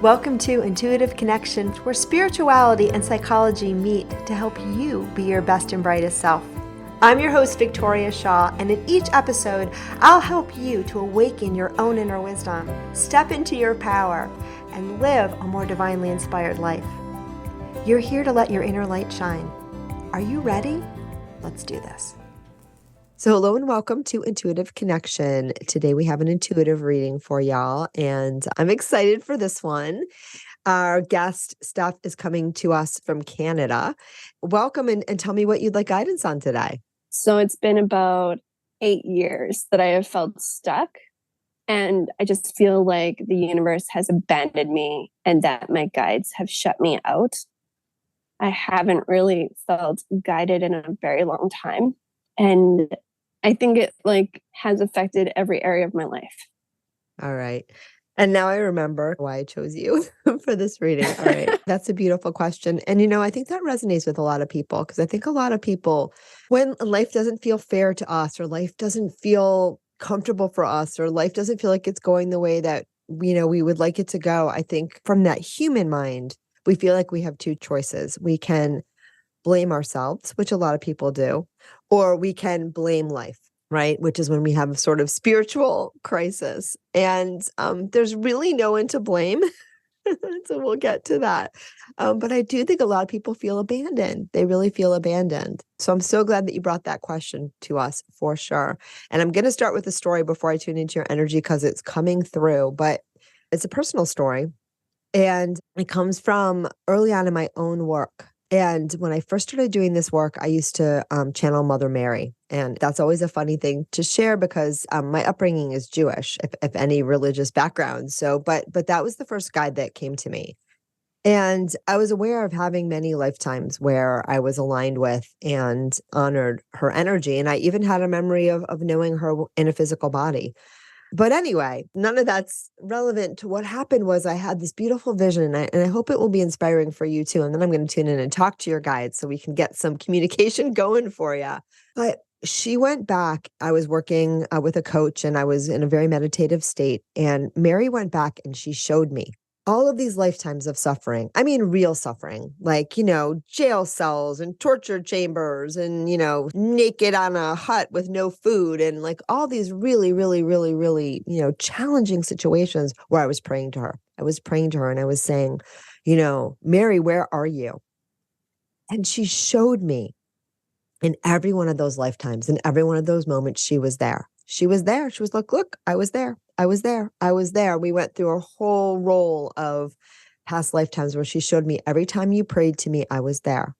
Welcome to Intuitive Connection, where spirituality and psychology meet to help you be your best and brightest self. I'm your host, Victoria Shaw, and in each episode, I'll help you to awaken your own inner wisdom, step into your power, and live a more divinely inspired life. You're here to let your inner light shine. Are you ready? Let's do this. So hello and welcome to Intuitive Connection. Today we have an intuitive reading for y'all, and I'm excited for this one. Our guest, Steph, is coming to us from Canada. Welcome and tell me what you'd like guidance on today. So it's been about 8 years that I have felt stuck, and I just feel like the universe has abandoned me and that my guides have shut me out. I haven't really felt guided in a very long time, and I think it has affected every area of my life. All right. And now I remember why I chose you for this reading. All right. That's a beautiful question. And, I think that resonates with a lot of people, because I think a lot of people, when life doesn't feel fair to us, or life doesn't feel comfortable for us, or life doesn't feel like it's going the way that, we would like it to go, I think from that human mind, we feel like we have two choices. We can blame ourselves, which a lot of people do, or we can blame life, right? Which is when we have a sort of spiritual crisis. And there's really no one to blame. So we'll get to that. But I do think a lot of people feel abandoned. They really feel abandoned. So I'm so glad that you brought that question to us for sure. And I'm going to start with a story before I tune into your energy, because it's coming through, but it's a personal story. And it comes from early on in my own work. And when I first started doing this work, I used to channel Mother Mary. And that's always a funny thing to share, because my upbringing is Jewish, if any religious background. So, but that was the first guide that came to me. And I was aware of having many lifetimes where I was aligned with and honored her energy. And I even had a memory of knowing her in a physical body. But anyway, none of that's relevant to what happened. Was I had this beautiful vision, and I hope it will be inspiring for you too. And then I'm going to tune in and talk to your guides so we can get some communication going for you. But she went back. I was working with a coach, and I was in a very meditative state. And Mary went back and she showed me all of these lifetimes of suffering. I mean, real suffering, like, jail cells and torture chambers and, naked on a hut with no food, and like all these really, really, really, really, challenging situations where I was praying to her. I was praying to her and I was saying, Mary, where are you? And she showed me in every one of those lifetimes, in every one of those moments, she was there. She was there. She was like, look, I was there. I was there. I was there. We went through a whole roll of past lifetimes where she showed me every time you prayed to me, I was there.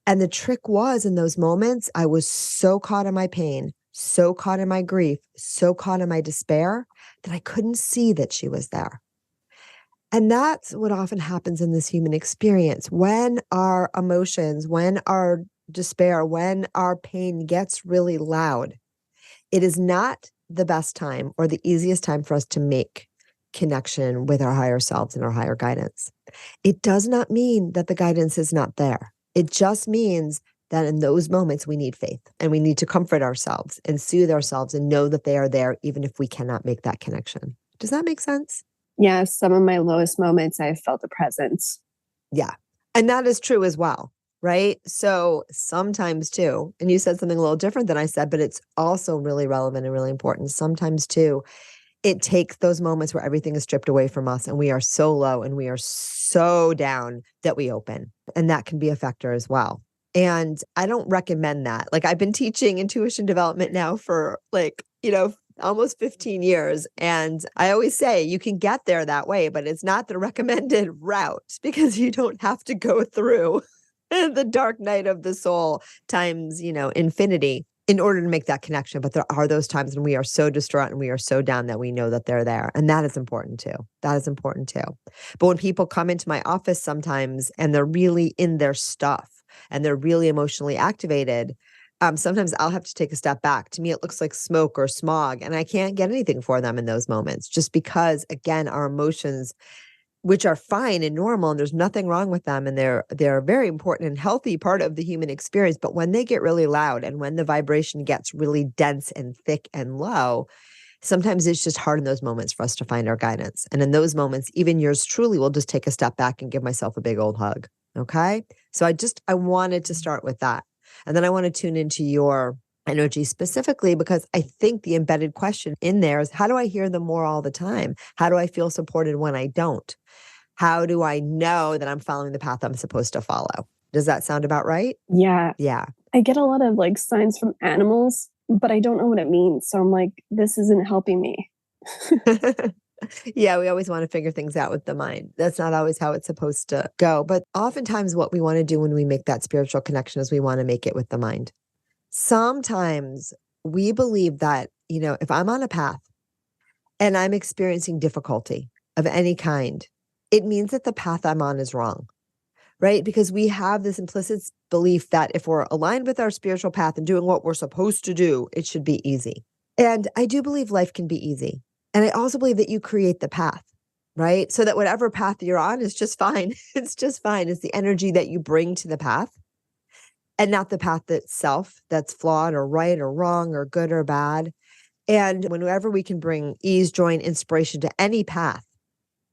And the trick was, in those moments, I was so caught in my pain, so caught in my grief, so caught in my despair that I couldn't see that she was there. And that's what often happens in this human experience. When our emotions, when our despair, when our pain gets really loud, it is not the best time or the easiest time for us to make connection with our higher selves and our higher guidance. It does not mean that the guidance is not there. It just means that in those moments we need faith, and we need to comfort ourselves and soothe ourselves and know that they are there, even if we cannot make that connection. Does that make sense? Yeah, some of my lowest moments, I felt a presence. Yeah. And that is true as well, right? So sometimes too, and you said something a little different than I said, but it's also really relevant and really important. Sometimes too, it takes those moments where everything is stripped away from us and we are so low and we are so down that we open. And that can be a factor as well. And I don't recommend that. Like, I've been teaching intuition development now for almost 15 years. And I always say you can get there that way, but it's not the recommended route, because you don't have to go through the dark night of the soul times, infinity in order to make that connection. But there are those times when we are so distraught and we are so down that we know that they're there. And that is important too. That is important too. But when people come into my office sometimes and they're really in their stuff and they're really emotionally activated, sometimes I'll have to take a step back. To me, it looks like smoke or smog, and I can't get anything for them in those moments, just because, again, our emotions, which are fine and normal, and there's nothing wrong with them, and they're a very important and healthy part of the human experience. But when they get really loud and when the vibration gets really dense and thick and low, Sometimes it's just hard in those moments for us to find our guidance. And in those moments, even yours truly will just take a step back and give myself a big old hug. Okay. So I wanted to start with that. And then I want to tune into your energy specifically because I think the embedded question in there is, how do I hear them more all the time? How do I feel supported when I don't? How do I know that I'm following the path I'm supposed to follow? Does that sound about right? Yeah. Yeah. I get a lot of like signs from animals, but I don't know what it means. So I'm like, this isn't helping me. Yeah, we always want to figure things out with the mind. That's not always how it's supposed to go. But oftentimes, what we want to do when we make that spiritual connection is we want to make it with the mind. Sometimes we believe that, if I'm on a path and I'm experiencing difficulty of any kind, it means that the path I'm on is wrong, right? Because we have this implicit belief that if we're aligned with our spiritual path and doing what we're supposed to do, it should be easy. And I do believe life can be easy. And I also believe that you create the path, right? So that whatever path you're on is just fine. It's just fine. It's the energy that you bring to the path and not the path itself that's flawed or right or wrong or good or bad. And whenever we can bring ease, joy, and inspiration to any path,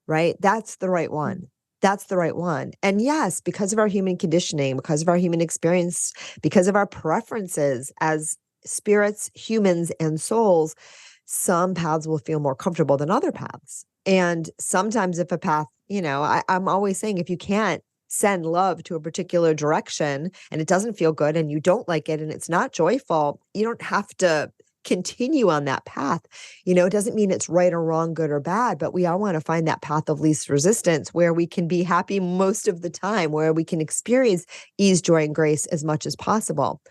right? That's the right one. That's the right one. And yes, because of our human conditioning, because of our human experience, because of our preferences as spirits, humans, and souls, some paths will feel more comfortable than other paths. And sometimes if a path, I'm always saying if you can't send love to a particular direction and it doesn't feel good and you don't like it and it's not joyful, you don't have to continue on that path. It doesn't mean it's right or wrong, good or bad, but we all want to find that path of least resistance where we can be happy most of the time, where we can experience ease, joy, and grace as much as possible.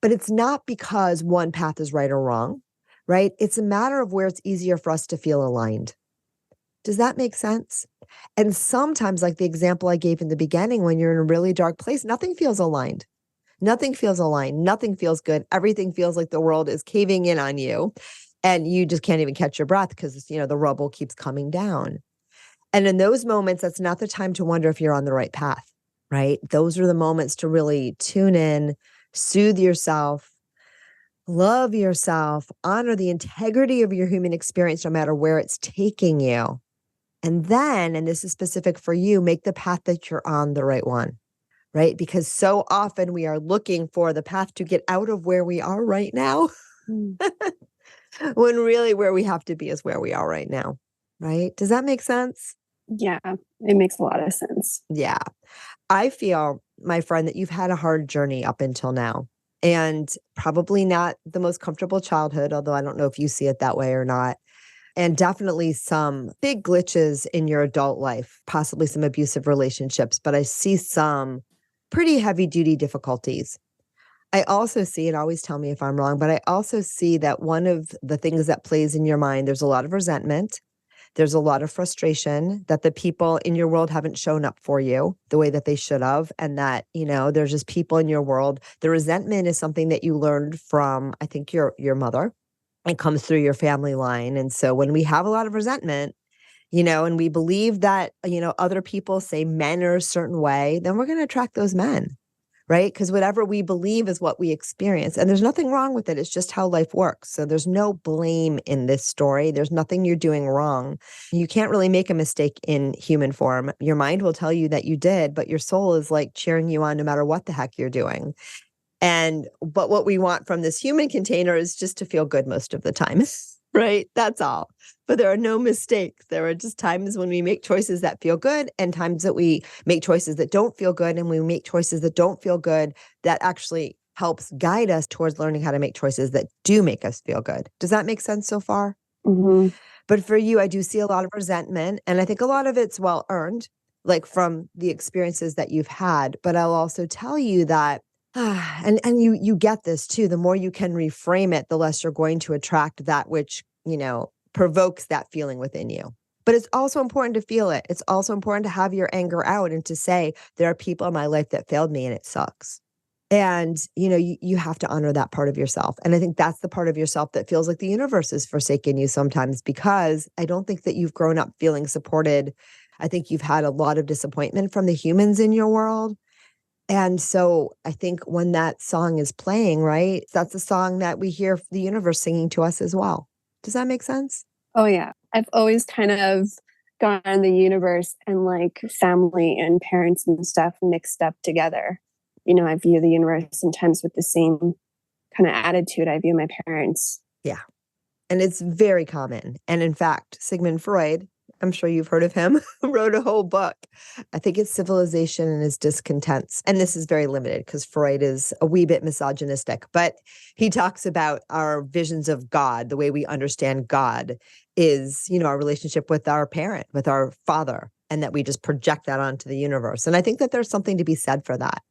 But it's not because one path is right or wrong, right? It's a matter of where it's easier for us to feel aligned. Does that make sense? And sometimes, like the example I gave in the beginning, when you're in a really dark place, nothing feels aligned. Nothing feels aligned. Nothing feels good. Everything feels like the world is caving in on you and you just can't even catch your breath because, the rubble keeps coming down. And in those moments, that's not the time to wonder if you're on the right path, right? Those are the moments to really tune in, soothe yourself, love yourself, honor the integrity of your human experience, no matter where it's taking you. And then, and this is specific for you, make the path that you're on the right one, right? Because so often we are looking for the path to get out of where we are right now, when really where we have to be is where we are right now, right? Does that make sense? Yeah, it makes a lot of sense. Yeah. I feel, my friend, that you've had a hard journey up until now and probably not the most comfortable childhood, although I don't know if you see it that way or not. And definitely some big glitches in your adult life, possibly some abusive relationships, but I see some pretty heavy duty difficulties. I also see, and always tell me if I'm wrong, but I also see that one of the things that plays in your mind, there's a lot of resentment. There's a lot of frustration that the people in your world haven't shown up for you the way that they should have. And that, there's just people in your world. The resentment is something that you learned from, I think, your mother. It comes through your family line. And so when we have a lot of resentment, and we believe that, other people say men are a certain way, then we're going to attract those men, right? Because whatever we believe is what we experience. And there's nothing wrong with it. It's just how life works. So there's no blame in this story. There's nothing you're doing wrong. You can't really make a mistake in human form. Your mind will tell you that you did, but your soul is like cheering you on no matter what the heck you're doing. But what we want from this human container is just to feel good most of the time, right? That's all. But there are no mistakes. There are just times when we make choices that feel good and times that we make choices that don't feel good. And we make choices that don't feel good that actually helps guide us towards learning how to make choices that do make us feel good. Does that make sense so far? Mm-hmm. But for you, I do see a lot of resentment. And I think a lot of it's well earned, like from the experiences that you've had. But I'll also tell you that and you get this too. The more you can reframe it, the less you're going to attract that which, provokes that feeling within you. But it's also important to feel it. It's also important to have your anger out and to say, there are people in my life that failed me and it sucks. And, you have to honor that part of yourself. And I think that's the part of yourself that feels like the universe has forsaken you sometimes, because I don't think that you've grown up feeling supported. I think you've had a lot of disappointment from the humans in your world. And so I think when that song is playing, right, that's a song that we hear the universe singing to us as well. Does that make sense? Oh, yeah. I've always kind of gone the universe and like family and parents and stuff mixed up together. I view the universe sometimes with the same kind of attitude I view my parents. Yeah. And it's very common. And in fact, Sigmund Freud, I'm sure you've heard of him, wrote a whole book. I think it's Civilization and His Discontents. And this is very limited because Freud is a wee bit misogynistic, but he talks about our visions of God, the way we understand God is, our relationship with our parent, with our father, and that we just project that onto the universe. And I think that there's something to be said for that,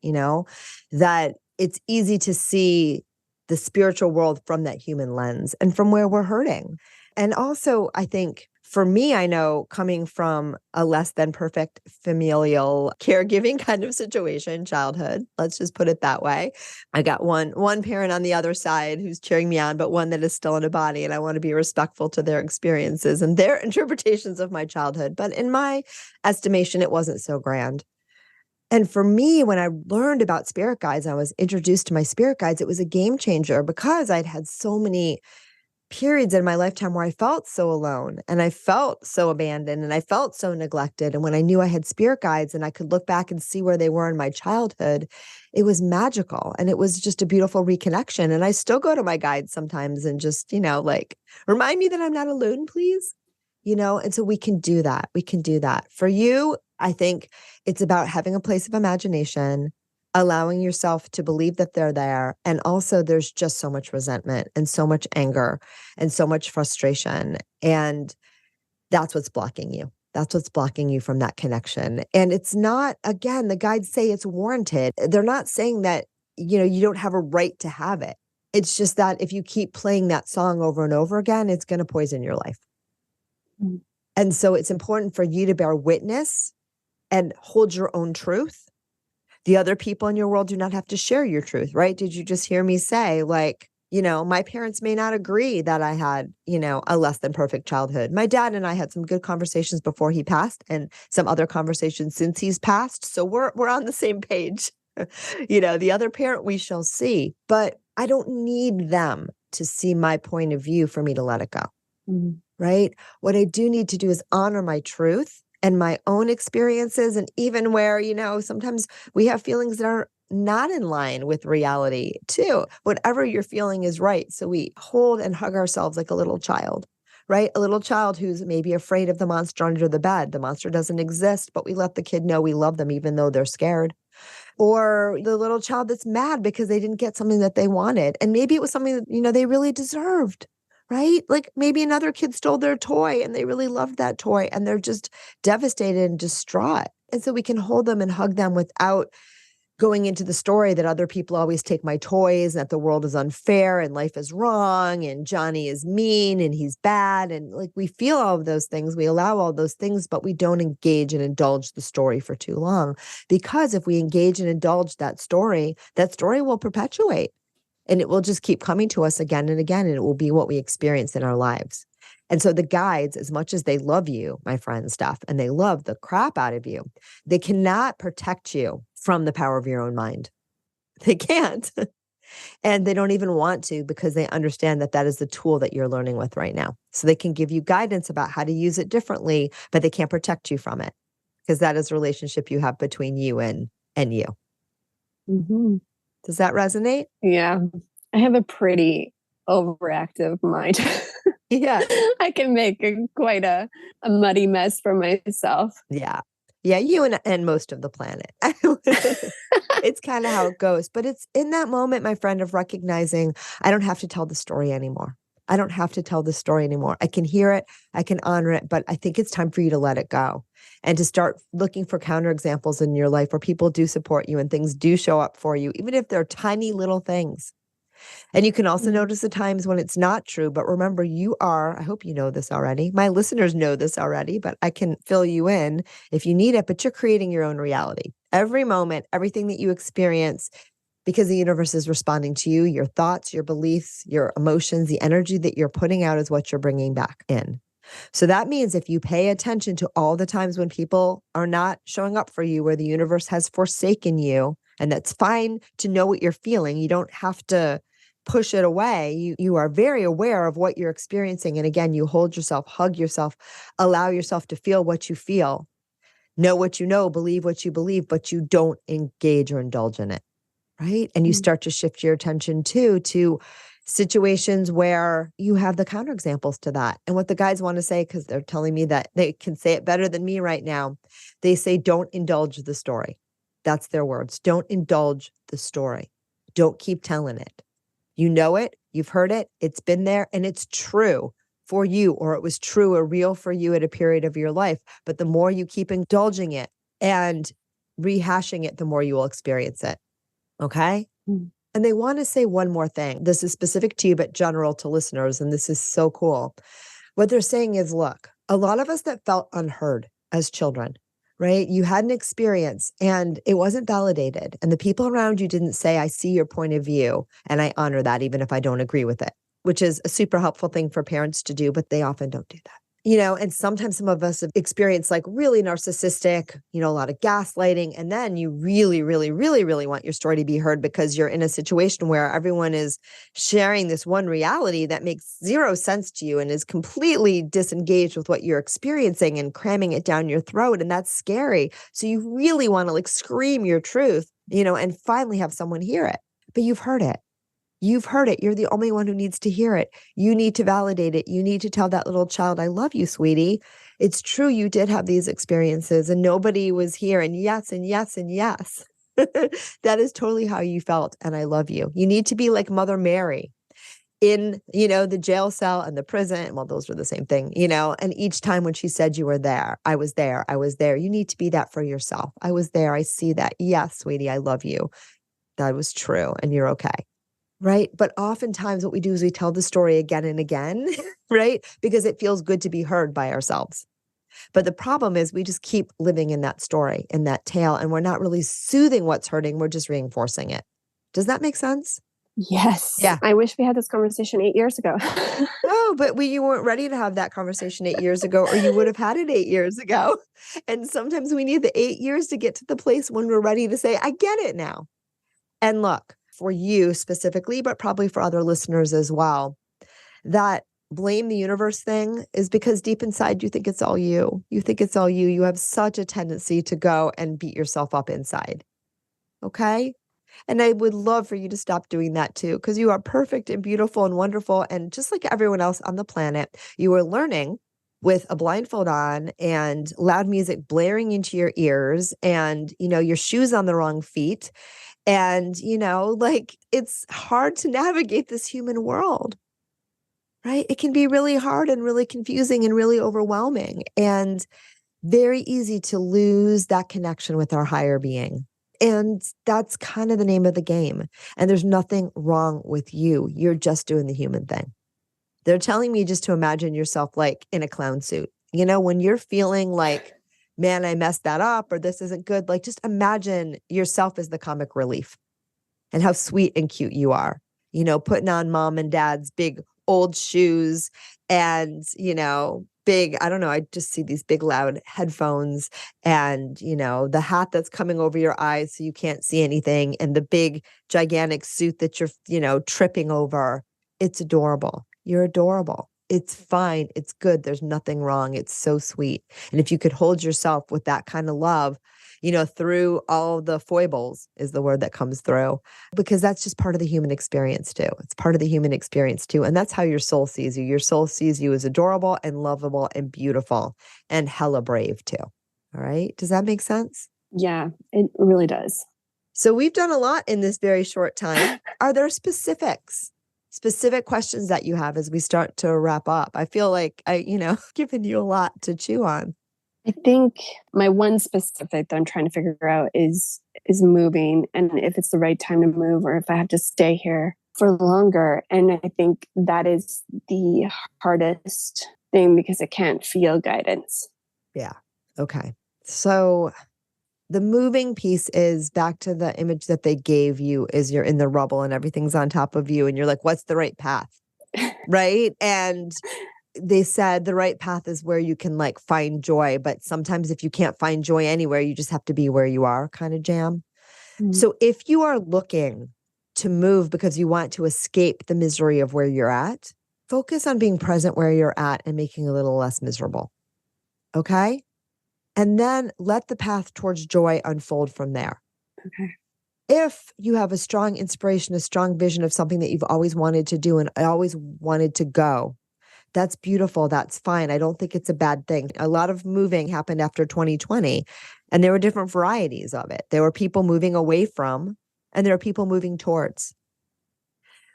that it's easy to see the spiritual world from that human lens and from where we're hurting. And also, I think for me, I know coming from a less than perfect familial caregiving kind of situation, childhood, let's just put it that way. I got one parent on the other side who's cheering me on, but one that is still in a body. And I want to be respectful to their experiences and their interpretations of my childhood. But in my estimation, it wasn't so grand. And for me, when I learned about spirit guides, I was introduced to my spirit guides, it was a game changer because I'd had so many periods in my lifetime where I felt so alone and I felt so abandoned and I felt so neglected. And when I knew I had spirit guides and I could look back and see where they were in my childhood, it was magical. And it was just a beautiful reconnection. And I still go to my guides sometimes and just, like, remind me that I'm not alone, please. And so we can do that. We can do that. For you, I think it's about having a place of imagination, allowing yourself to believe that they're there. And also there's just so much resentment and so much anger and so much frustration. And that's what's blocking you. That's what's blocking you from that connection. And it's not, again, the guides say it's warranted. They're not saying that, you don't have a right to have it. It's just that if you keep playing that song over and over again, it's going to poison your life. Mm. And so it's important for you to bear witness and hold your own truth. The other people in your world do not have to share your truth, right? Did you just hear me say, like, my parents may not agree that I had, a less than perfect childhood. My dad and I had some good conversations before he passed and some other conversations since he's passed. So we're on the same page. The other parent we shall see, but I don't need them to see my point of view for me to let it go. Mm. Right? What I do need to do is honor my truth and my own experiences. And even where, sometimes we have feelings that are not in line with reality too. Whatever you're feeling is right. So we hold and hug ourselves like a little child, right? A little child who's maybe afraid of the monster under the bed. The monster doesn't exist, but we let the kid know we love them even though they're scared. Or the little child that's mad because they didn't get something that they wanted. And maybe it was something that, they really deserved. Right? Like maybe another kid stole their toy and they really loved that toy and they're just devastated and distraught. And so we can hold them and hug them without going into the story that other people always take my toys and that the world is unfair and life is wrong and Johnny is mean and he's bad. And like we feel all of those things, we allow all those things, but we don't engage and indulge the story for too long. Because if we engage and indulge that story will perpetuate. And it will just keep coming to us again and again, and it will be what we experience in our lives. And so the guides, as much as they love you, my friend Steph, and they love the crap out of you, they cannot protect you from the power of your own mind. They can't. And they don't even want to because they understand that that is the tool that you're learning with right now. So they can give you guidance about how to use it differently, but they can't protect you from it because that is a relationship you have between you and you. Mm-hmm. Does that resonate? Yeah. I have a pretty overactive mind. Yeah. I can make quite a muddy mess for myself. Yeah. Yeah, you and most of the planet. It's kind of how it goes. But it's in that moment, my friend, of recognizing I don't have to tell the story anymore. I don't have to tell the story anymore. I can hear it, I can honor it, but I think it's time for you to let it go and to start looking for counterexamples in your life where people do support you and things do show up for you, even if they're tiny little things. And you can also notice the times when it's not true. But remember, I hope you know this already. My listeners know this already, but I can fill you in if you need it. But you're creating your own reality. Every moment, everything that you experience, because the universe is responding to you, your thoughts, your beliefs, your emotions, the energy that you're putting out is what you're bringing back in. So that means if you pay attention to all the times when people are not showing up for you, where the universe has forsaken you, and that's fine to know what you're feeling. You don't have to push it away. You are very aware of what you're experiencing. And again, you hold yourself, hug yourself, allow yourself to feel what you feel, know what you know, believe what you believe, but you don't engage or indulge in it. Right. And you start to shift your attention too to situations where you have the counterexamples to that. And what the guys want to say, because they're telling me that they can say it better than me right now, they say, don't indulge the story. That's their words. Don't indulge the story. Don't keep telling it. You know it, you've heard it, it's been there, and it's true for you, or it was true or real for you at a period of your life. But the more you keep indulging it and rehashing it, the more you will experience it. Okay? Mm. And they want to say one more thing. This is specific to you, but general to listeners. And this is so cool. What they're saying is, look, a lot of us that felt unheard as children, right? You had an experience and it wasn't validated. And the people around you didn't say, I see your point of view. And I honor that, even if I don't agree with it, which is a super helpful thing for parents to do, but they often don't do that. And sometimes some of us have experienced like really narcissistic, a lot of gaslighting. And then you really, really, really, really want your story to be heard because you're in a situation where everyone is sharing this one reality that makes zero sense to you and is completely disengaged with what you're experiencing and cramming it down your throat. And that's scary. So you really want to like scream your truth, and finally have someone hear it. But you've heard it. You've heard it. You're the only one who needs to hear it. You need to validate it. You need to tell that little child, I love you, sweetie. It's true. You did have these experiences and nobody was here. And yes, and yes, and yes. That is totally how you felt. And I love you. You need to be like Mother Mary in, the jail cell and the prison. Well, those were the same thing, and each time when she said you were there, I was there. I was there. You need to be that for yourself. I was there. I see that. Yes, sweetie, I love you. That was true. And you're okay. Right. But oftentimes what we do is we tell the story again and again, right? Because it feels good to be heard by ourselves. But the problem is we just keep living in that story, in that tale, and we're not really soothing what's hurting. We're just reinforcing it. Does that make sense? Yes. Yeah. I wish we had this conversation 8 years ago. Oh, but you weren't ready to have that conversation 8 years ago, or you would have had it 8 years ago. And sometimes we need the 8 years to get to the place when we're ready to say, I get it now. And look, for you specifically, but probably for other listeners as well, that blame the universe thing is because deep inside you think it's all you. You think it's all you. You have such a tendency to go and beat yourself up inside. Okay? And I would love for you to stop doing that too, because you are perfect and beautiful and wonderful. And just like everyone else on the planet, you are learning with a blindfold on and loud music blaring into your ears and, your shoes on the wrong feet. And, it's hard to navigate this human world, right? It can be really hard and really confusing and really overwhelming and very easy to lose that connection with our higher being. And that's kind of the name of the game. And there's nothing wrong with you. You're just doing the human thing. They're telling me just to imagine yourself like in a clown suit. When you're feeling like, man, I messed that up or this isn't good, like just imagine yourself as the comic relief and how sweet and cute you are, putting on mom and dad's big old shoes and, big, I don't know, I just see these big loud headphones and, the hat that's coming over your eyes so you can't see anything and the big gigantic suit that you're, tripping over. It's adorable. You're adorable. It's fine. It's good. There's nothing wrong. It's so sweet. And if you could hold yourself with that kind of love, through all the foibles is the word that comes through, because that's just part of the human experience too. It's part of the human experience too. And that's how your soul sees you. Your soul sees you as adorable and lovable and beautiful and hella brave too. All right. Does that make sense? Yeah, it really does. So we've done a lot in this very short time. Are there specific questions that you have as we start to wrap up? I feel like given you a lot to chew on. I think my one specific that I'm trying to figure out is moving and if it's the right time to move or if I have to stay here for longer. And I think that is the hardest thing because I can't feel guidance. Yeah. Okay. So the moving piece is back to the image that they gave you is you're in the rubble and everything's on top of you and you're like, what's the right path? Right. And they said the right path is where you can like find joy. But sometimes if you can't find joy anywhere, you just have to be where you are kind of jam. Mm-hmm. So if you are looking to move because you want to escape the misery of where you're at, focus on being present where you're at and making a little less miserable. Okay? And then let the path towards joy unfold from there. Okay. If you have a strong inspiration, a strong vision of something that you've always wanted to do and always wanted to go, that's beautiful. That's fine. I don't think it's a bad thing. A lot of moving happened after 2020, and there were different varieties of it. There were people moving away from, and there are people moving towards.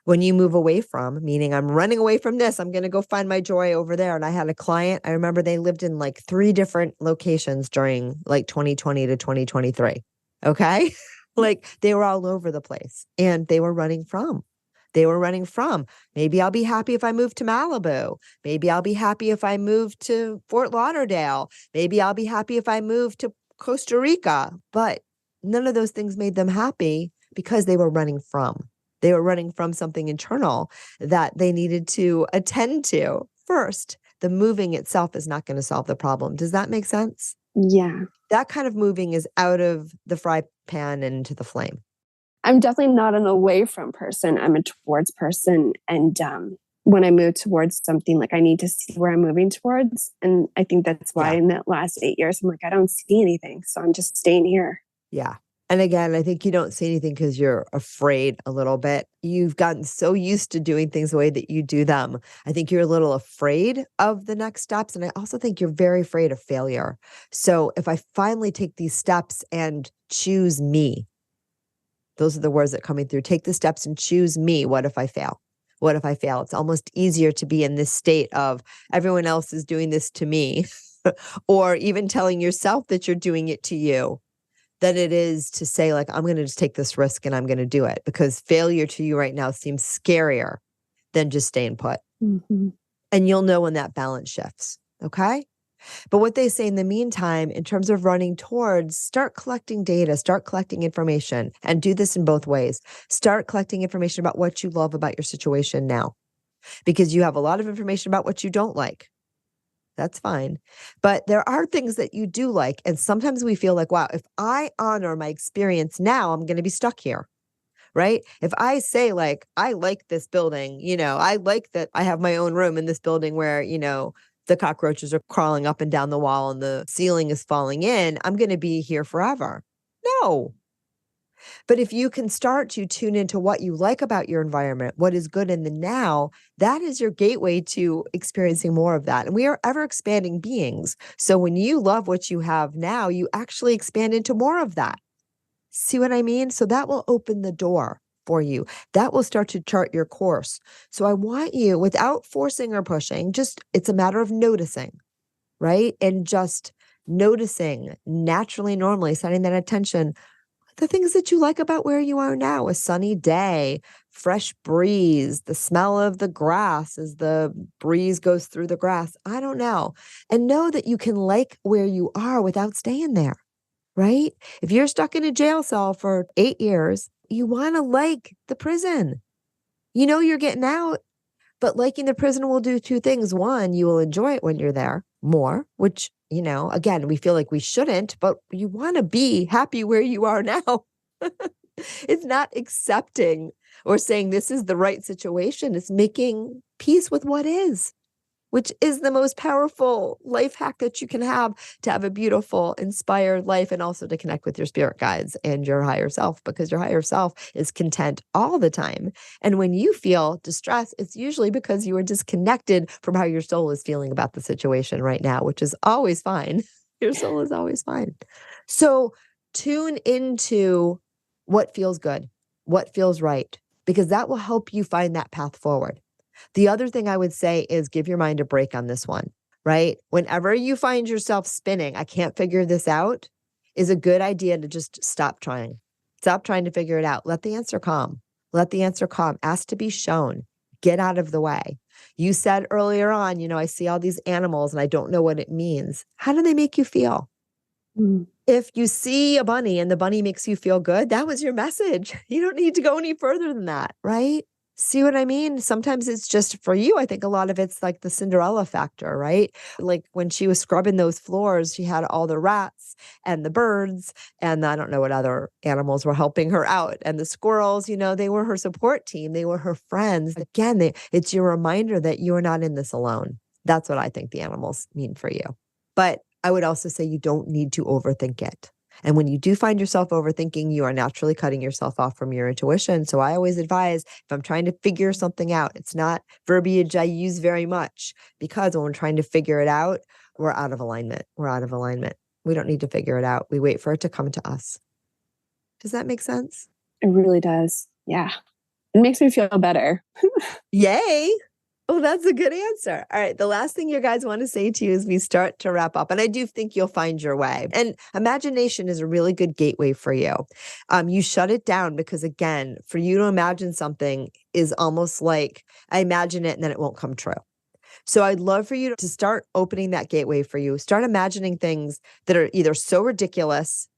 When you move away from, meaning I'm running away from this, I'm going to go find my joy over there. And I had a client, I remember they lived in like 3 different locations during like 2020 to 2023. Okay. Like they were all over the place and they were running from. They were running from, maybe I'll be happy if I move to Malibu. Maybe I'll be happy if I move to Fort Lauderdale. Maybe I'll be happy if I move to Costa Rica. But none of those things made them happy because they were running from. They were running from something internal that they needed to attend to first. The moving itself is not going to solve the problem. Does that make sense? Yeah. That kind of moving is out of the fry pan and into the flame. I'm definitely not an away from person. I'm a towards person. And when I move towards something, like I need to see where I'm moving towards. And I think that's why in that last 8 years, I'm like, I don't see anything. So I'm just staying here. Yeah. And again, I think you don't see anything because you're afraid a little bit. You've gotten so used to doing things the way that you do them. I think you're a little afraid of the next steps. And I also think you're very afraid of failure. So if I finally take these steps and choose me, those are the words that are coming through. Take the steps and choose me. What if I fail? What if I fail? It's almost easier to be in this state of everyone else is doing this to me, or even telling yourself that you're doing it to you, than it is to say, like, I'm going to just take this risk and I'm going to do it, because failure to you right now seems scarier than just staying put. Mm-hmm. And you'll know when that balance shifts. Okay. But what they say in the meantime, in terms of running towards, start collecting data, start collecting information, and do this in both ways. Start collecting information about what you love about your situation now, because you have a lot of information about what you don't like. That's fine. But there are things that you do like. And sometimes we feel like, wow, if I honor my experience now, I'm going to be stuck here. Right? If I say, like, I like this building, I like that I have my own room in this building where, the cockroaches are crawling up and down the wall and the ceiling is falling in, I'm going to be here forever. No. But if you can start to tune into what you like about your environment, what is good in the now, that is your gateway to experiencing more of that. And we are ever expanding beings. So when you love what you have now, you actually expand into more of that. See what I mean? So that will open the door for you. That will start to chart your course. So I want you, without forcing or pushing, it's a matter of noticing, right? And just noticing naturally, normally, setting that attention, the things that you like about where you are now: a sunny day, fresh breeze, the smell of the grass as the breeze goes through the grass. I don't know. And know that you can like where you are without staying there. Right? If you're stuck in a jail cell for 8 years, you want to like the prison. You're getting out, but liking the prison will do 2 things. One, you will enjoy it when you're there more, which, again, we feel like we shouldn't, but you want to be happy where you are now. It's not accepting or saying this is the right situation. It's making peace with what is, which is the most powerful life hack that you can have to have a beautiful, inspired life, and also to connect with your spirit guides and your higher self, because your higher self is content all the time. And when you feel distress, it's usually because you are disconnected from how your soul is feeling about the situation right now, which is always fine. Your soul is always fine. So tune into what feels good, what feels right, because that will help you find that path forward. The other thing I would say is give your mind a break on this one, right? Whenever you find yourself spinning, I can't figure this out, is a good idea to just stop trying. Stop trying to figure it out. Let the answer come. Let the answer come. Ask to be shown. Get out of the way. You said earlier on, I see all these animals and I don't know what it means. How do they make you feel? Mm. If you see a bunny and the bunny makes you feel good, that was your message. You don't need to go any further than that, right? See what I mean? Sometimes it's just for you. I think a lot of it's like the Cinderella factor, right? Like when she was scrubbing those floors, she had all the rats and the birds, and I don't know what other animals were helping her out. And the squirrels, they were her support team. They were her friends. Again, it's your reminder that you are not in this alone. That's what I think the animals mean for you. But I would also say you don't need to overthink it. And when you do find yourself overthinking, you are naturally cutting yourself off from your intuition. So I always advise, if I'm trying to figure something out, it's not verbiage I use very much, because when we're trying to figure it out, we're out of alignment. We're out of alignment. We don't need to figure it out. We wait for it to come to us. Does that make sense? It really does. Yeah. It makes me feel better. Yay. Oh, that's a good answer. All right. The last thing you guys want to say to you as we start to wrap up, and I do think you'll find your way. And imagination is a really good gateway for you. You shut it down because, again, for you to imagine something is almost like I imagine it and then it won't come true. So I'd love for you to start opening that gateway for you. Start imagining things that are either so ridiculous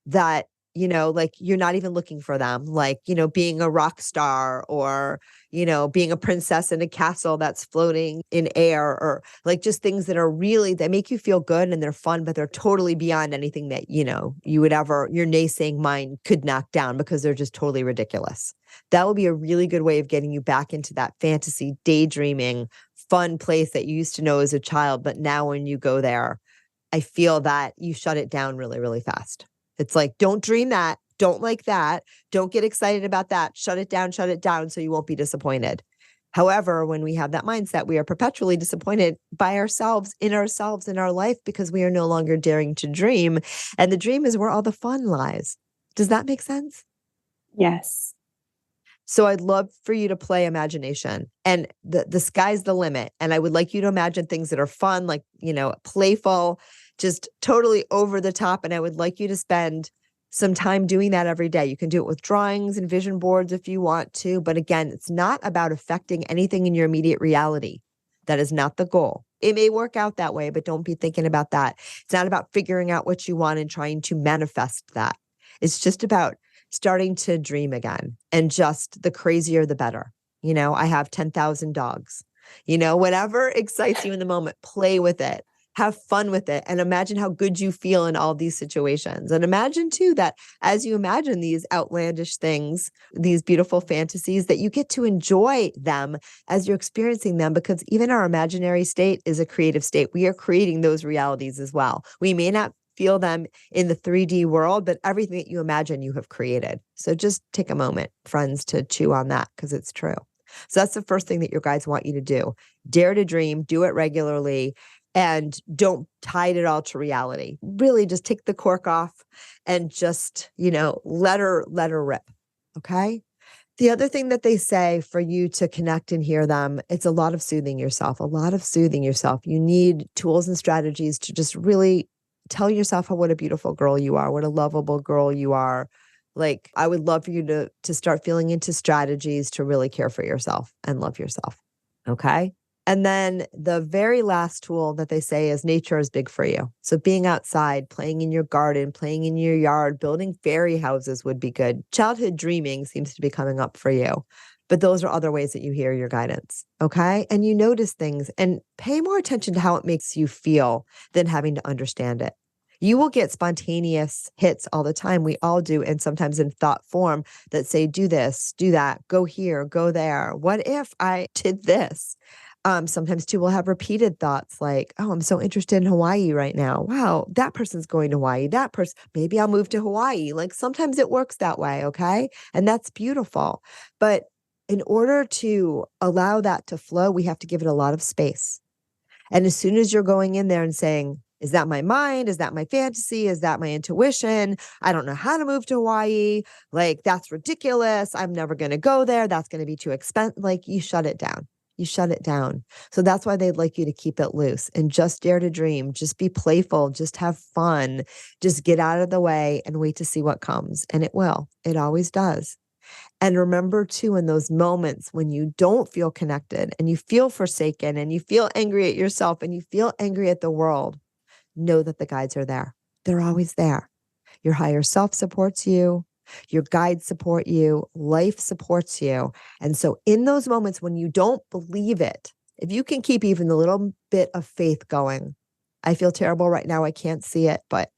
that, like you're not even looking for them, like, being a rock star, or, being a princess in a castle that's floating in air, or like just things that make you feel good and they're fun, but they're totally beyond anything that, you would ever, your naysaying mind could knock down, because they're just totally ridiculous. That will be a really good way of getting you back into that fantasy, daydreaming, fun place that you used to know as a child. But now when you go there, I feel that you shut it down really, really fast. It's like, don't dream that. Don't like that. Don't get excited about that. Shut it down so you won't be disappointed. However, when we have that mindset, we are perpetually disappointed by ourselves, in our life, because we are no longer daring to dream. And the dream is where all the fun lies. Does that make sense? Yes. So I'd love for you to play imagination, and the sky's the limit. And I would like you to imagine things that are fun, like, playful, just totally over the top. And I would like you to spend some time doing that every day. You can do it with drawings and vision boards if you want to. But again, it's not about affecting anything in your immediate reality. That is not the goal. It may work out that way, but don't be thinking about that. It's not about figuring out what you want and trying to manifest that. It's just about starting to dream again, and just the crazier, the better. I have 10,000 dogs, whatever excites you in the moment, play with it, have fun with it, and imagine how good you feel in all these situations. And imagine too, that as you imagine these outlandish things, these beautiful fantasies, that you get to enjoy them as you're experiencing them, because even our imaginary state is a creative state. We are creating those realities as well. We may not feel them in the 3D world, but everything that you imagine, you have created. So just take a moment, friends, to chew on that, because it's true. So that's the first thing that your guides want you to do. Dare to dream, do it regularly, and don't tie it all to reality. Really just take the cork off and just, let her rip. Okay. The other thing that they say for you to connect and hear them, it's a lot of soothing yourself, You need tools and strategies to just really tell yourself what a beautiful girl you are, what a lovable girl you are. Like, I would love for you to start feeling into strategies to really care for yourself and love yourself. Okay. And then the very last tool that they say is nature is big for you. So being outside, playing in your garden, playing in your yard, building fairy houses would be good. Childhood dreaming seems to be coming up for you. But those are other ways that you hear your guidance. Okay. And you notice things, and pay more attention to how it makes you feel than having to understand it. You will get spontaneous hits all the time. We all do. And sometimes in thought form that say, do this, do that, go here, go there. What if I did this? Sometimes too, we'll have repeated thoughts like, oh, I'm so interested in Hawaii right now. Wow, that person's going to Hawaii. That person, maybe I'll move to Hawaii. Like, sometimes it works that way. Okay. And that's beautiful. But in order to allow that to flow, we have to give it a lot of space. And as soon as you're going in there and saying, is that my mind? Is that my fantasy? Is that my intuition? I don't know how to move to Hawaii. Like, that's ridiculous. I'm never going to go there. That's going to be too expensive. Like, you shut it down. You shut it down. So that's why they'd like you to keep it loose and just dare to dream. Just be playful. Just have fun. Just get out of the way and wait to see what comes. And it will. It always does. And remember too, in those moments when you don't feel connected and you feel forsaken and you feel angry at yourself and you feel angry at the world, know that the guides are there. They're always there. Your higher self supports you. Your guides support you. Life supports you. And so in those moments when you don't believe it, if you can keep even a little bit of faith going, I feel terrible right now. I can't see it, but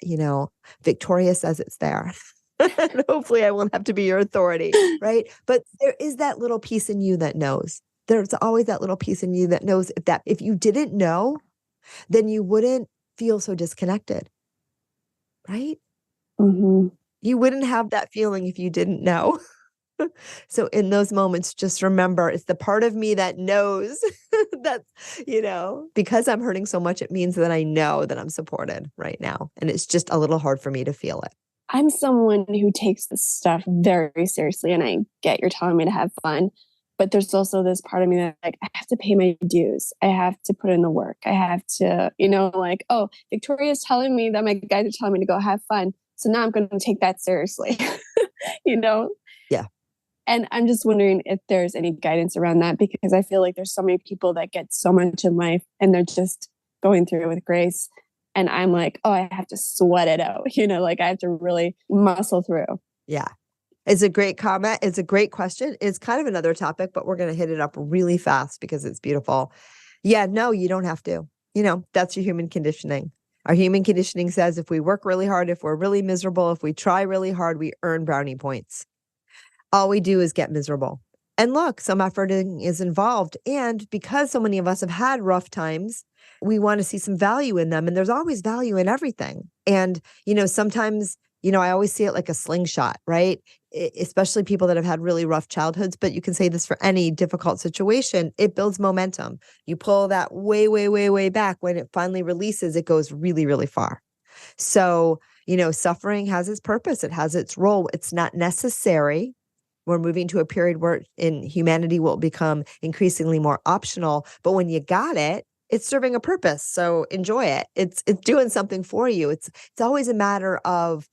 Victoria says it's there. And hopefully I won't have to be your authority, right? But there is that little piece in you that knows. There's always that little piece in you that knows if you didn't know, then you wouldn't feel so disconnected, right? Mm-hmm. You wouldn't have that feeling if you didn't know. So in those moments, just remember it's the part of me that knows that, because I'm hurting so much, it means that I know that I'm supported right now. And it's just a little hard for me to feel it. I'm someone who takes this stuff very seriously, and I get you're telling me to have fun, but there's also this part of me that I have to pay my dues. I have to put in the work. I have to, oh, Victoria's telling me that my guides are telling me to go have fun. So now I'm going to take that seriously, you know? Yeah. And I'm just wondering if there's any guidance around that, because I feel like there's so many people that get so much in life and they're just going through it with grace. And I'm like, oh, I have to sweat it out. I have to really muscle through. Yeah. It's a great comment. It's a great question. It's kind of another topic, but we're going to hit it up really fast because it's beautiful. Yeah, no, you don't have to. That's your human conditioning. Our human conditioning says if we work really hard, if we're really miserable, if we try really hard, we earn brownie points. All we do is get miserable. And look, some efforting is involved. And because so many of us have had rough times, we want to see some value in them. And there's always value in everything. And, sometimes, I always see it like a slingshot, right? Especially people that have had really rough childhoods, but you can say this for any difficult situation. It builds momentum. You pull that way, way, way, way back. When it finally releases, it goes really, really far. So, suffering has its purpose. It has its role. It's not necessary. We're moving to a period where in humanity will become increasingly more optional. But when you got it, it's serving a purpose. So enjoy it. It's doing something for you. It's always a matter of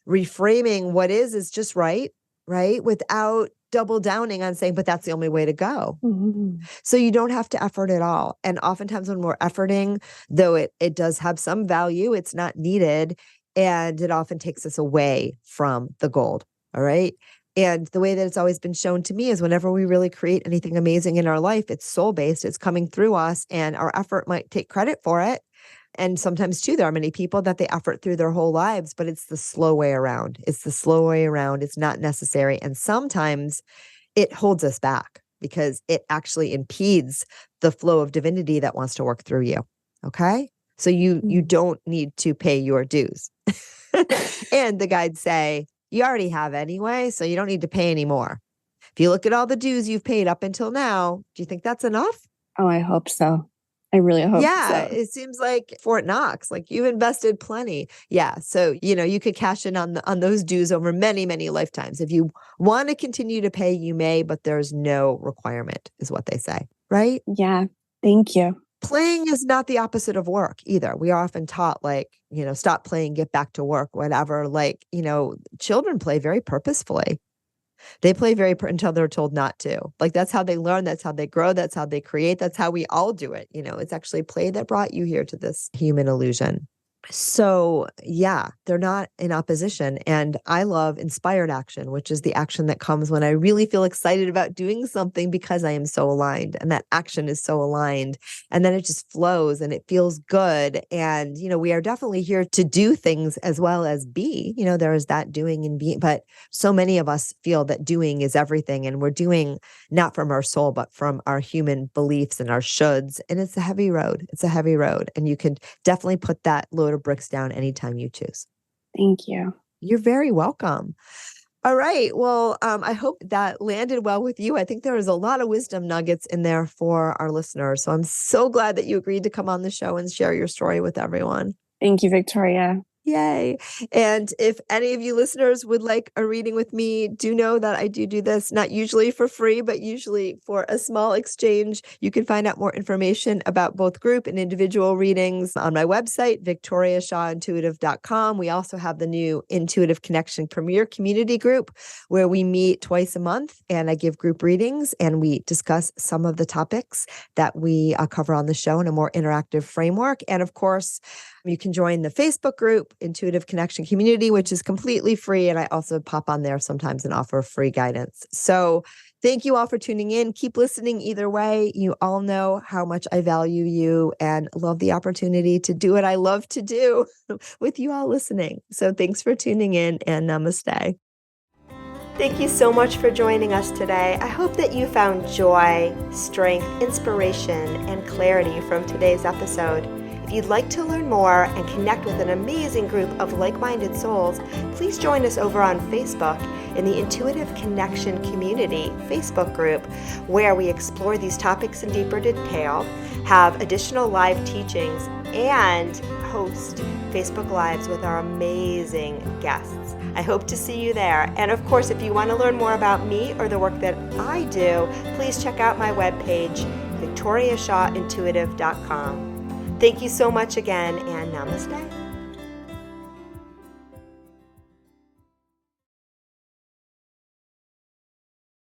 reframing what is just right, without double downing on saying, but that's the only way to go. Mm-hmm. So you don't have to effort at all. And oftentimes when we're efforting, though it does have some value, it's not needed. And it often takes us away from the gold. All right. And the way that it's always been shown to me is whenever we really create anything amazing in our life, it's soul-based, it's coming through us, and our effort might take credit for it. And sometimes too, there are many people that they effort through their whole lives, but it's the slow way around. It's the slow way around. It's not necessary. And sometimes it holds us back because it actually impedes the flow of divinity that wants to work through you. Okay. So you don't need to pay your dues. And the guides say, you already have anyway, so you don't need to pay anymore. If you look at all the dues you've paid up until now, do you think that's enough? Oh, I hope so. I really hope so. It seems like Fort Knox, like you've invested plenty. Yeah. So, you could cash in on those dues over many, many lifetimes. If you want to continue to pay, you may, but there's no requirement is what they say. Right? Yeah. Thank you. Playing is not the opposite of work either. We are often taught stop playing, get back to work, whatever. Children play very purposefully. They play until they're told not to. That's how they learn. That's how they grow. That's how they create. That's how we all do it. It's actually play that brought you here to this human illusion. So yeah, they're not in opposition. And I love inspired action, which is the action that comes when I really feel excited about doing something because I am so aligned and that action is so aligned. And then it just flows and it feels good. And, we are definitely here to do things as well as be, there is that doing and being, but so many of us feel that doing is everything. And we're doing not from our soul, but from our human beliefs and our shoulds. And it's a heavy road. It's a heavy road. And you can definitely put that load of bricks down anytime you choose. Thank you. You're very welcome. All right. Well, I hope that landed well with you. I think there was a lot of wisdom nuggets in there for our listeners. So I'm so glad that you agreed to come on the show and share your story with everyone. Thank you, Victoria. Yay. And if any of you listeners would like a reading with me, do know that I do this, not usually for free, but usually for a small exchange. You can find out more information about both group and individual readings on my website, victoriashawintuitive.com. We also have the new Intuitive Connection Premier Community Group where we meet twice a month and I give group readings and we discuss some of the topics that we cover on the show in a more interactive framework. And of course, you can join the Facebook group Intuitive Connection community, which is completely free. And I also pop on there sometimes and offer free guidance. So thank you all for tuning in. Keep listening either way. You all know how much I value you and love the opportunity to do what I love to do with you all listening. So thanks for tuning in, and namaste. Thank you so much for joining us today. I hope that you found joy, strength, inspiration, and clarity from today's episode. If you'd like to learn more and connect with an amazing group of like-minded souls, please join us over on Facebook in the Intuitive Connection Community Facebook group, where we explore these topics in deeper detail, have additional live teachings, and host Facebook Lives with our amazing guests. I hope to see you there. And of course, if you want to learn more about me or the work that I do, please check out my webpage, victoriashawintuitive.com. Thank you so much again, and namaste.